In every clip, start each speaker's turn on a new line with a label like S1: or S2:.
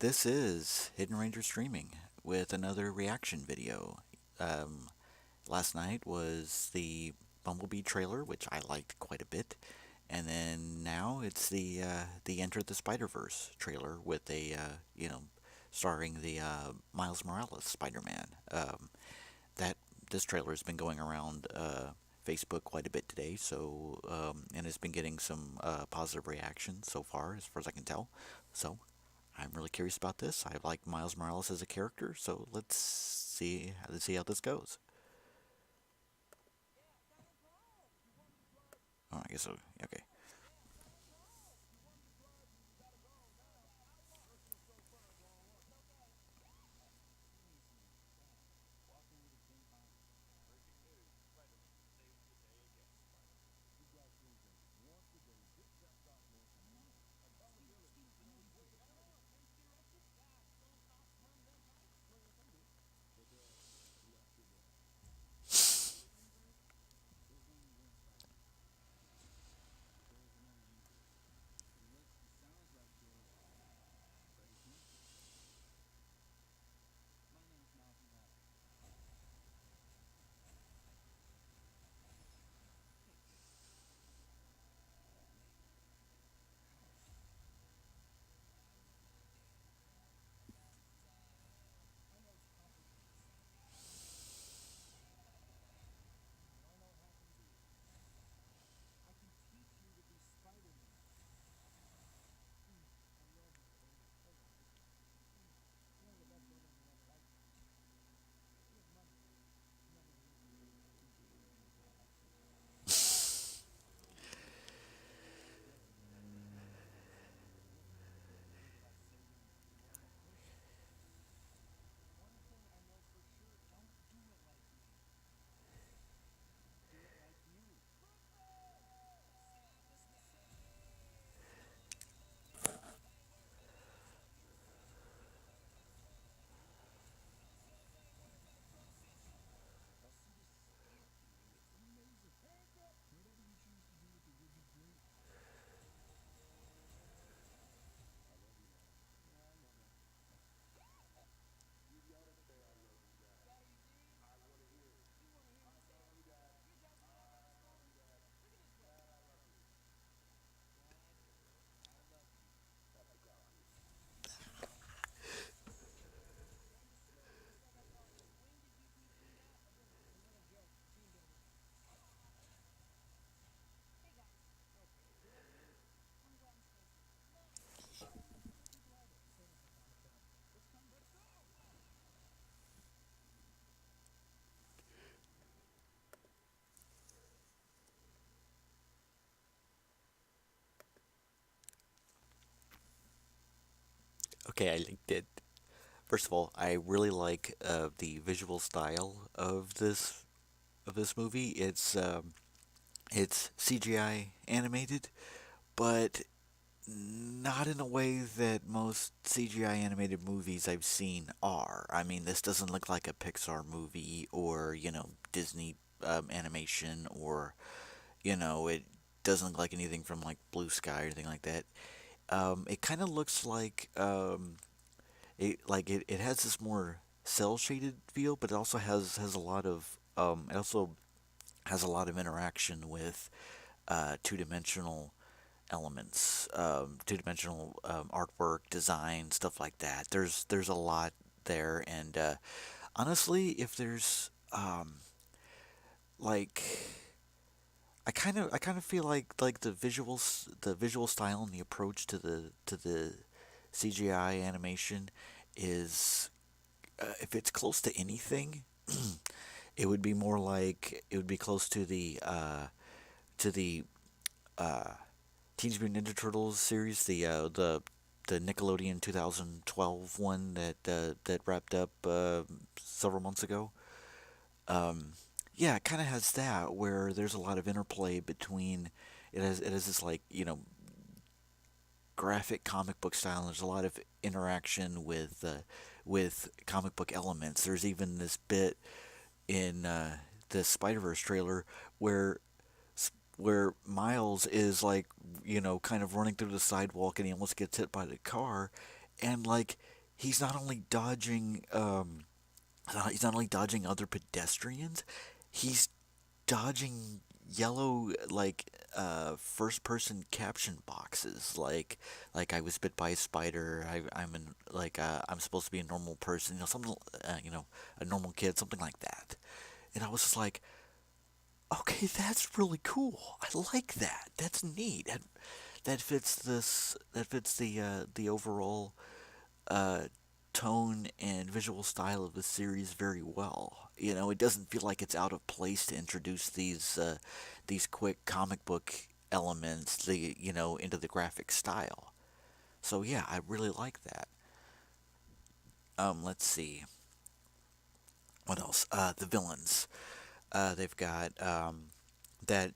S1: This is Hidden Ranger Streaming with another reaction video. Um, Last night was the Bumblebee trailer, which I liked quite a bit, and then now it's the Enter the Spider-Verse trailer with starring the Miles Morales Spider-Man. That this trailer has been going around Facebook quite a bit today, and it's been getting some positive reaction so far, as far as I can tell. So I'm really curious about this. I like Miles Morales as a character, so let's see how this goes. Oh, I guess so. Okay. Okay, I liked it. First of all, I really like the visual style of this movie. It's CGI animated, but not in a way that most CGI animated movies I've seen are. I mean, this doesn't look like a Pixar movie or, Disney animation or, it doesn't look like anything from like Blue Sky or anything like that. It kind of looks it has this more cell shaded feel, but it also has a lot of it also has a lot of interaction with two-dimensional elements, two-dimensional artwork, design, stuff like that. There's a lot there, and honestly, if there's like I kind of feel like the visual style and the approach to the CGI animation is if it's close to anything, it would be close to the uh, Teenage Mutant Ninja Turtles series, the Nickelodeon 2012 one that wrapped up several months ago. Um, yeah, it kind of has that where there's a lot of interplay between it has this like graphic comic book style. And there's a lot of interaction with comic book elements. There's even this bit in the Spider-Verse trailer where where Miles is like, kind of running through the sidewalk and he almost gets hit by the car. and like he's not only dodging he's not only dodging other pedestrians, he's dodging yellow like first person caption boxes like I was bit by a spider. I'm supposed to be a normal person, something a normal kid, something like that. And I was just like, okay, that's really cool. I like that. That's neat. That fits this. That fits the overall uh, tone and visual style of the series very well. It doesn't feel like it's out of place to introduce these quick comic book elements, into the graphic style. So yeah, I really like that. Let's see what else. The villains. They've got that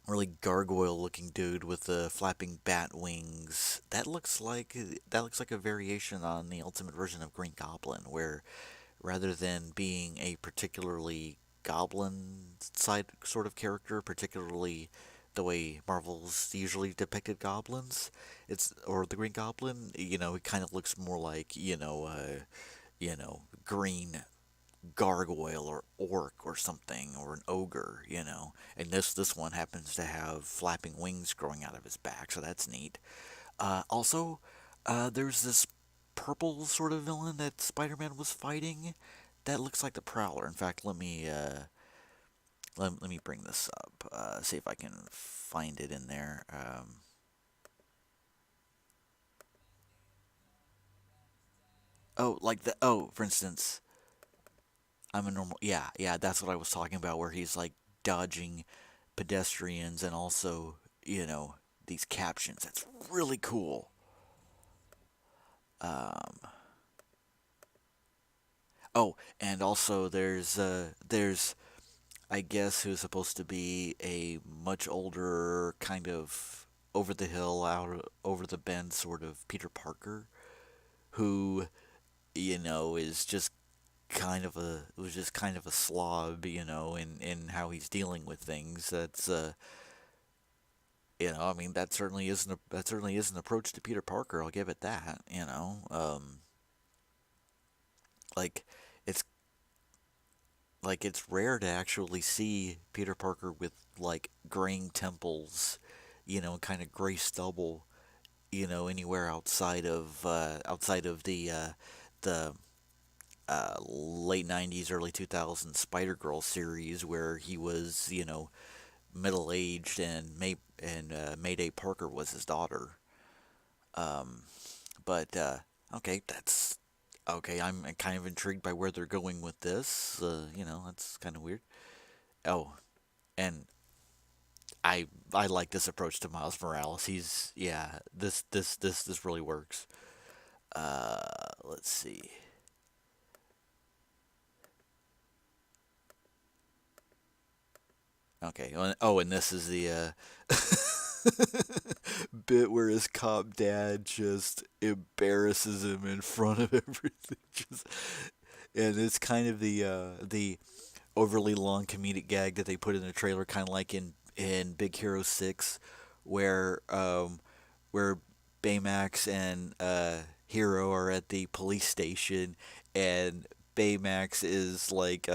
S1: really gargoyle looking dude with the flapping bat wings. That looks like a variation on the ultimate version of Green Goblin, where rather than being a particularly goblin side sort of character, particularly the way Marvel's usually depicted goblins, or the Green Goblin, it kind of looks more like, green gargoyle or orc or something, or an ogre, And this one happens to have flapping wings growing out of his back, so that's neat. Also, there's this purple sort of villain that Spider-Man was fighting that looks like the Prowler. In fact, let me bring this up. See if I can find it in there. For instance, I'm a normal. Yeah, yeah, that's what I was talking about, where he's like dodging pedestrians and also, these captions. That's really cool. Um, oh, and also there's I guess who's supposed to be a much older kind of over the hill, over the bend sort of Peter Parker, who is just kind of a slob, in how he's dealing with things. That's I mean, that certainly is an approach to Peter Parker. I'll give it that. Like it's it's rare to actually see Peter Parker with like graying temples, kind of gray stubble, anywhere outside of the late '90s, early 2000s Spider Girl series, where he was, middle aged, and Mayday Parker was his daughter. Um, but okay, that's okay. I'm kind of intrigued by where they're going with this. That's kind of weird. Oh, and I like this approach to Miles Morales. He's yeah. This really works. Let's see. Okay. Oh, and this is the bit where his cop dad just embarrasses him in front of everything. And it's kind of the overly long comedic gag that they put in the trailer, kind of like in Big Hero 6, where where Baymax and Hero are at the police station, and Baymax is like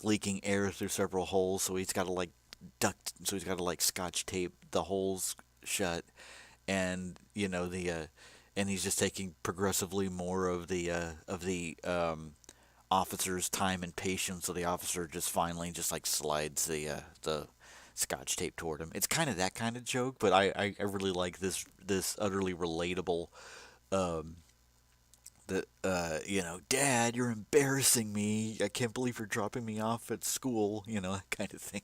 S1: leaking air through several holes, so he's got to like scotch tape the holes shut, and and he's just taking progressively more of the officer's time and patience, so the officer just finally just like slides the scotch tape toward him. It's kind of that kind of joke, but I really like this utterly relatable um Dad, you're embarrassing me. I can't believe you're dropping me off at school, that kind of thing.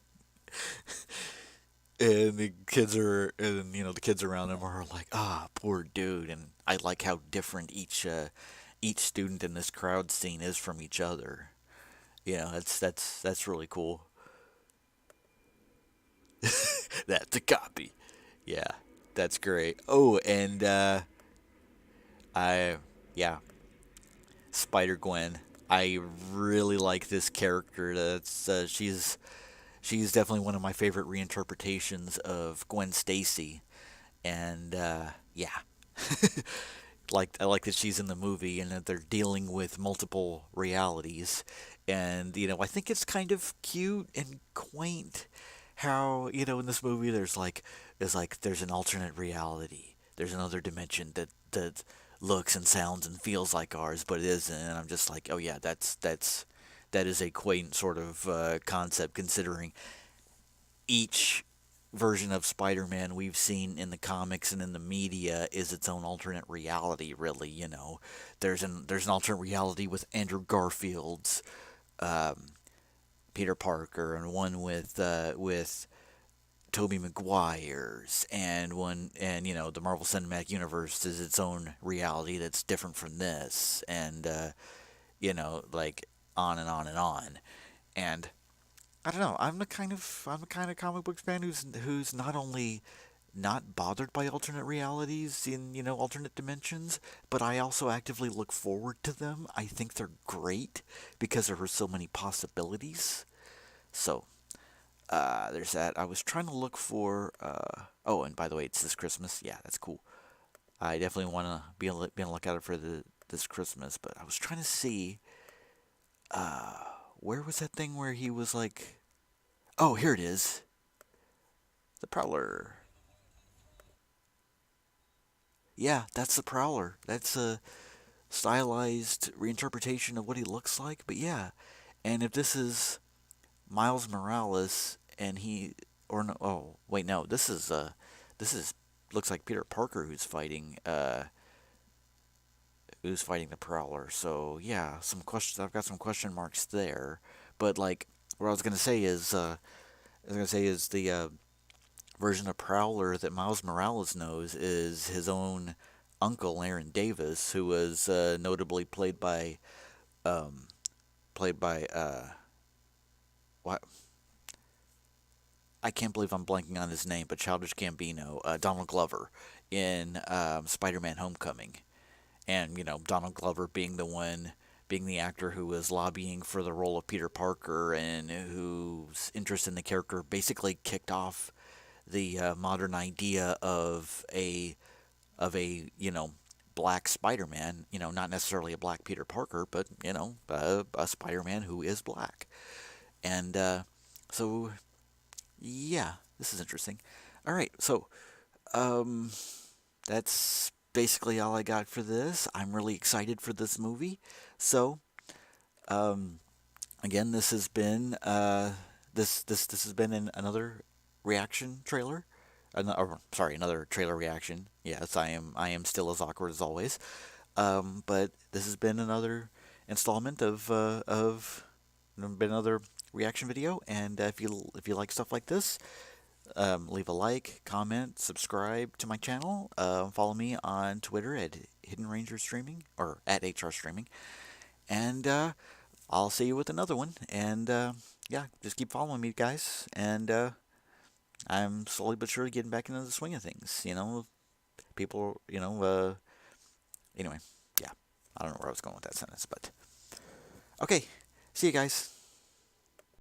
S1: And the kids around him are like, ah, poor dude. And I like how different each student in this crowd scene is from each other. That's really cool. That's a copy. Yeah, that's great. Oh, and I yeah, Spider-Gwen. I really like this character. She's definitely one of my favorite reinterpretations of Gwen Stacy, and yeah, I like that she's in the movie and that they're dealing with multiple realities. And I think it's kind of cute and quaint how in this movie there's an alternate reality. There's another dimension that looks and sounds and feels like ours, but it isn't. And I'm just like, oh yeah, that is a quaint sort of concept, considering each version of Spider-Man we've seen in the comics and in the media is its own alternate reality. Really, there's an alternate reality with Andrew Garfield's um, Peter Parker, and one with Tobey Maguire's, and the Marvel Cinematic Universe is its own reality that's different from this, and like on and on and on. And I don't know. I'm a kind of comic book fan who's not only not bothered by alternate realities in alternate dimensions, but I also actively look forward to them. I think they're great because there are so many possibilities. So there's that. I was trying to look for. Oh, and by the way, it's this Christmas. Yeah, that's cool. I definitely want to be on the lookout for this Christmas. But I was trying to see where was that thing where he was like, oh, here it is, the Prowler. Yeah, that's the Prowler. That's a stylized reinterpretation of what he looks like. But yeah, and if this is Miles Morales and he or no, oh wait, no, this is looks like Peter Parker who's fighting the Prowler. So yeah, some questions. I've got some question marks there. But like, what I was gonna say is, the version of Prowler that Miles Morales knows is his own uncle, Aaron Davis, who was notably um, played by what I can't believe I'm blanking on his name, but Childish Gambino, Donald Glover in Spider-Man: Homecoming, and Donald Glover being the actor who was lobbying for the role of Peter Parker and whose interest in the character basically kicked off the modern idea of a black Spider-Man. Not necessarily a black Peter Parker, but a Spider-Man who is black. And so yeah, this is interesting. All right, so um, that's basically all I got for this. I'm really excited for this movie. So um, again, this has been another reaction trailer. Sorry, another trailer reaction. Yes, I am still as awkward as always. But this has been another installment of been another reaction video. And if you like stuff like this, leave a like, comment, subscribe to my channel. Follow me on Twitter at Hidden Ranger Streaming or at HR Streaming, and I'll see you with another one. And yeah, just keep following me, guys. And I'm slowly but surely getting back into the swing of things. People, anyway, yeah. I don't know where I was going with that sentence, but okay. See you guys.